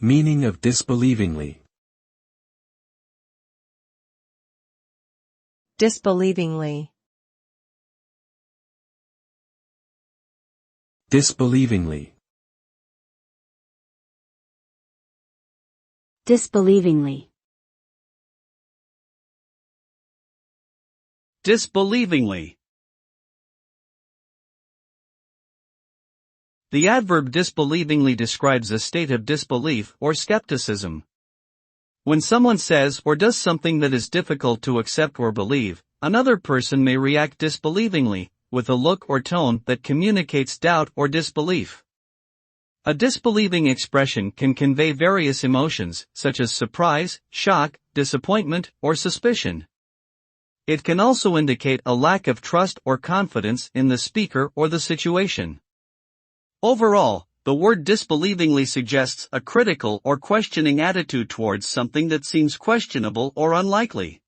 Meaning of disbelievingly. Disbelievingly. Disbelievingly. Disbelievingly. Disbelievingly. The adverb disbelievingly describes a state of disbelief or skepticism. When someone says or does something that is difficult to accept or believe, another person may react disbelievingly, with a look or tone that communicates doubt or disbelief. A disbelieving expression can convey various emotions, such as surprise, shock, disappointment, or suspicion. It can also indicate a lack of trust or confidence in the speaker or the situation. Overall, the word disbelievingly suggests a critical or questioning attitude towards something that seems questionable or unlikely.